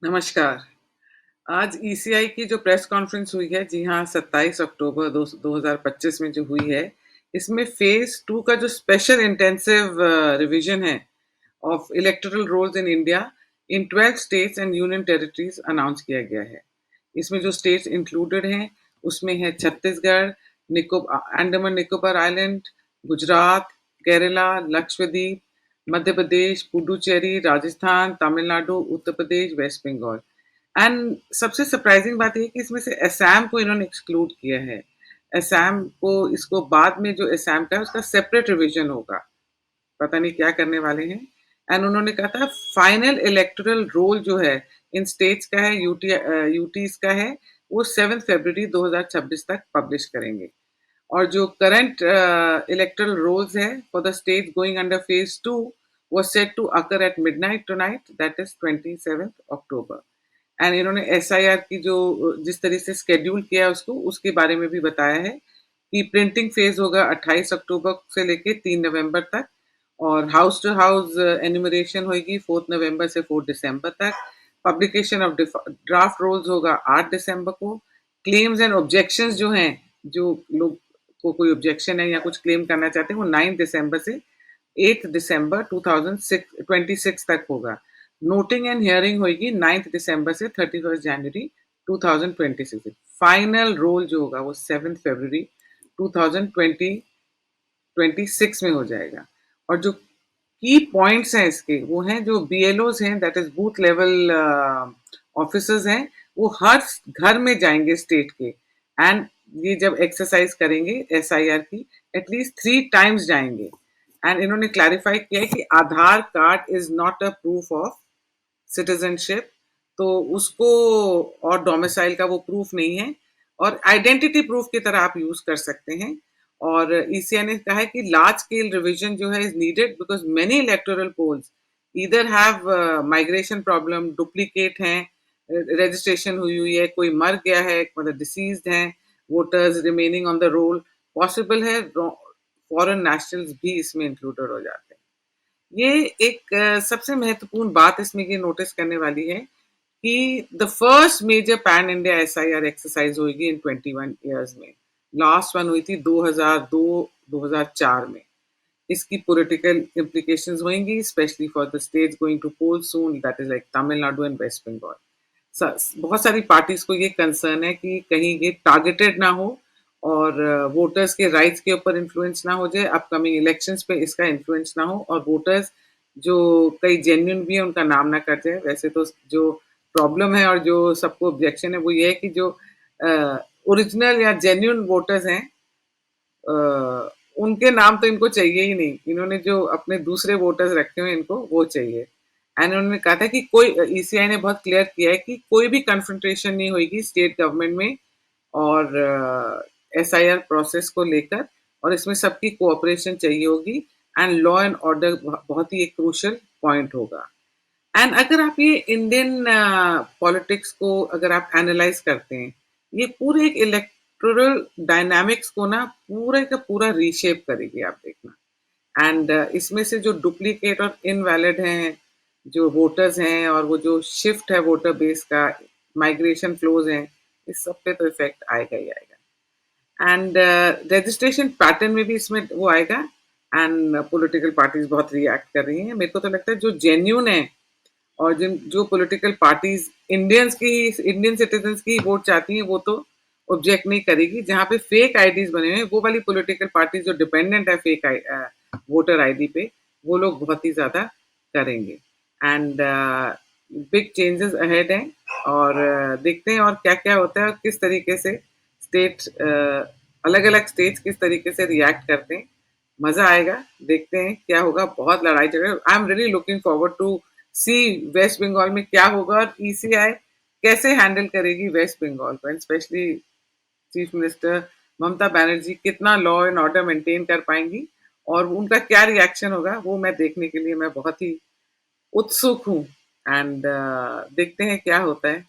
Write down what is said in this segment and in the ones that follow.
नमस्कार। आज ईसीआई की जो प्रेस कॉन्फ्रेंस हुई है, जी हाँ, 27 अक्टूबर 2025 में जो हुई है, इसमें फ़ेज़ 2 का जो स्पेशल इंटेंसिव रिवीजन है of electoral rolls in India in 12 states and union territories announce किया गया है। इसमें जो स्टेट्स इंक्लूडेड हैं, उसमें है Chhattisgarh, Andaman Nicobar island, Gujarat, Kerala, Lakshadweep, Madhya Pradesh, Puducherry, Rajasthan, Tamil Nadu, Uttar Pradesh, West Bengal. And सबसे सरप्राइजिंग बात ये है कि इसमें से असम को इन्होंने एक्सक्लूड किया है। असम को इसको बाद में जो असम का है उसका सेपरेट रिवीजन होगा। पता नहीं क्या करने वाले हैं। एंड उन्होंने कहा था फाइनल इलेक्टोरल रोल जो है इन स्टेट्स का है, यूटीज़ का है, वो 7 फरवरी 2026 तक पब्लिश करेंगे। और जो करंट इलेक्टोरल रोल्स है for the state going under phase 2 was set to occur at midnight tonight, that is 27th October. And इन्होंने एसआईआर की जो जिस तरह से स्केड्यूल किया है उसको उसके बारे में भी बताया है कि प्रिंटिंग फेज होगा 28 अक्टूबर से लेके 3 नवंबर तक और हाउस टू हाउस एन्यूमरेशन होगी 4 नवंबर से 4 दिसंबर तक। पब्लिकेशन ऑफ ड्राफ्ट रोल्स होगा 8 दिसंबर को। क्लेम्स एंड ऑब्जेक्शंस जो हैं, जो लोग को कोई ऑब्जेक्शन है या कुछ क्लेम करना चाहते हैं, वो 9 दिसंबर से 8 दिसंबर 2026 तक होगा। नोटिंग एंड हियरिंग होगी 9 दिसंबर से 31 जनवरी 2026। फाइनल रोल जो होगा वो 7 फरवरी 2026 में हो जाएगा। और जो की पॉइंट्स हैं इसके वो हैं जो बीएलओज हैं, that is booth level officers हैं, वो हर घर में जाएंगे स्टेट के। एंड ये जब एक्सरसाइज करेंगे एसआईआर की एटलीस्ट 3 टाइम्स जाएंगे। एंड इन्होंने क्लैरिफाई किया है कि Aadhaar card is not a proof of citizenship, तो उसको और डोमिसाइल का वो प्रूफ नहीं है और आइडेंटिटी प्रूफ की तरह आप यूज कर सकते हैं। और ईसीआई ने कहा है कि लार्ज स्केल रिवीजन जो है is needed because many electoral polls either have migration problem, duplicate हैं, रजिस्ट्रेशन हुई हुई है, कोई मर गया है, मतलब डिसीज्ड हैं voters remaining on the roll, possible है फॉरेन नेशनल्स भी इसमें इंक्लूडेड हो जाते हैं। ये एक सबसे महत्वपूर्ण बात इसमें ये नोटिस करने वाली है कि the first major pan India SIR exercise होगी इन 21 इयर्स में। लास्ट वन हुई थी 2002-2004 में। इसकी पॉलिटिकल इम्प्लीकेशंस होंगी specially for the states going to poll soon, that is like Tamil Nadu and West Bengal. बहुत सारी पार्टीज को ये कंसर्न है कि कहीं ये टारगेटेड ना हो और वोटर्स के राइट्स के ऊपर इन्फ्लुएंस ना हो जाए, अपकमिंग इलेक्शंस पे इसका इन्फ्लुएंस ना हो और वोटर्स जो कई जेन्युइन भी है उनका नाम ना कट जाए। वैसे तो जो प्रॉब्लम है और जो सबको ऑब्जेक्शन है वो ये है कि जो ओरिजिनल या जेन्युइन वोटर्स हैं, अ, उनके नाम तो इनको चाहिए ही नहीं। इन्होंने जो अपने दूसरे वोटर्स रखे हुए हैं इनको वो चाहिए। एंड उन्होंने कहा था कि कोई, ईसीआई ने बहुत क्लियर किया है कि कोई भी कन्फ्रंटेशन नहीं होगी स्टेट गवर्नमेंट में और एसआईआर प्रोसेस को लेकर, और इसमें सबकी कोऑपरेशन चाहिए होगी। एंड लॉ एंड ऑर्डर बहुत ही एक क्रूशियल पॉइंट होगा। एंड अगर आप ये इंडियन पॉलिटिक्स को अगर आप एनालाइज करते हैं, ये पूरे एक इलेक्टोरल डायनामिक्स को ना पूरे का पूरा रीशेप करेगी, आप देखना। एंड इसमें से जो डुप्लीकेट और इनवैलिड हैं जो वोटर्स हैं और वो जो शिफ्ट है वोटर बेस का, माइग्रेशन फ्लोज हैं, इस सब पे तो इफेक्ट आएगा ही आएगा। एंड रजिस्ट्रेशन पैटर्न में भी इसमें वो आएगा। एंड पॉलिटिकल पार्टीज बहुत रिएक्ट कर रही हैं। मेरे को तो लगता है जो जेन्यून है और जिन जो पॉलिटिकल पार्टीज इंडियन सिटीजन्स की वोट चाहती हैं वो तो ऑब्जेक्ट नहीं करेगी। जहाँ पे फेक आईडीज बने हुए हैं वो वाली पॉलिटिकल पार्टीज जो डिपेंडेंट है फेक वोटर आईडी पे, वो लोग बहुत ही ज्यादा करेंगे। एंड बिग चेंजेस अहेड हैं और देखते हैं और क्या क्या होता है और किस तरीके से स्टेट, अलग अलग स्टेट्स किस तरीके से रिएक्ट करते हैं। मजा आएगा, देखते हैं क्या होगा। बहुत लड़ाई झगड़े, I am really looking forward to see West Bengal में क्या होगा और ईसीआई कैसे हैंडल करेगी वेस्ट बंगाल को। And specially chief minister Mamata Banerjee कितना लॉ एंड ऑर्डर मेंटेन कर पाएंगी और उनका क्या रिएक्शन होगा, वो मैं देखने के लिए मैं बहुत ही उत्सुक हूँ। एंड देखते हैं क्या होता है।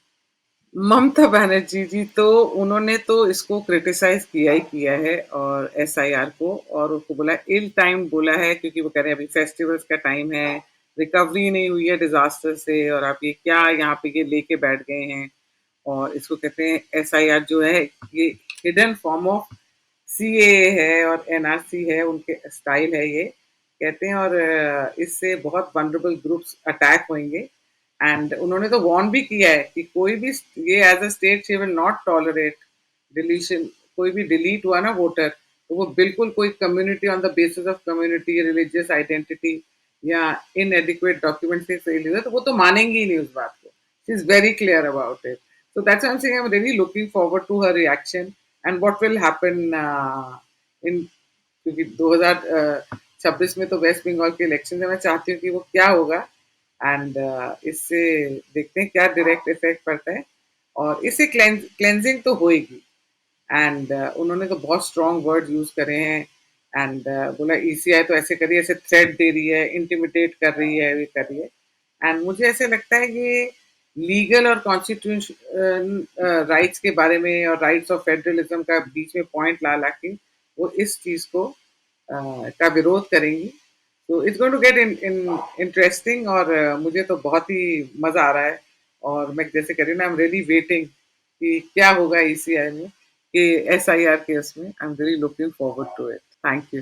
ममता बनर्जी जी तो उन्होंने तो इसको क्रिटिसाइज किया ही किया है और एसआईआर को, और उसको बोला इल टाइम बोला है क्योंकि वो कह रहे हैं अभी फेस्टिवल्स का टाइम है, रिकवरी नहीं हुई है डिज़ास्टर से और आप ये क्या यहाँ पे ये लेके बैठ गए हैं। और इसको कहते हैं एसआईआर जो है, ये हिडन फॉर्म ऑफ सीएए है और एनआरसी है, उनके स्टाइल है ये, कहते हैं। और इससे बहुत वल्नरेबल ग्रुप्स अटैक होंगे। एंड उन्होंने तो वार्न भी किया है कि कोई भी ये as a state she will not tolerate deletion. कोई भी डिलीट हुआ ना वोटर, तो वो बिल्कुल कोई community on the basis of community, religious identity या इनएडिक्वेट डॉक्यूमेंट से फेल हुआ, तो वो तो मानेंगे ही नहीं उस बात को। She is very clear about it. So that's why I'm saying I'm really looking forward to her reaction and what will happen in, क्योंकि 2026 में तो वेस्ट बंगाल के इलेक्शन है, मैं चाहती हूँ कि वो क्या होगा। एंड इससे देखते हैं क्या डायरेक्ट इफेक्ट पड़ता है। और इससे क्लेंजिंग तो होएगी। एंड उन्होंने तो बहुत स्ट्रॉन्ग वर्ड यूज करे हैं। एंड बोला ईसीआई तो ऐसे कर रही है, ऐसे थ्रेट दे रही है, इंटिमिडेट कर रही है, ये कर रही है। एंड मुझे ऐसे लगता है कि लीगल और कॉन्स्टिट्यूशन राइट्स के बारे में और राइट्स ऑफ फेडरलिज्म का बीच में पॉइंट ला ला के वो इस चीज को का विरोध करेंगी। तो it's going to get in interesting. और मुझे तो बहुत ही मजा आ रहा है। और मैं जैसे कह रही हूँ ना, आई एम रियली वेटिंग कि क्या होगा ईसीआई में, कि एसआईआर केस में। I am very looking forward to it. Thank you.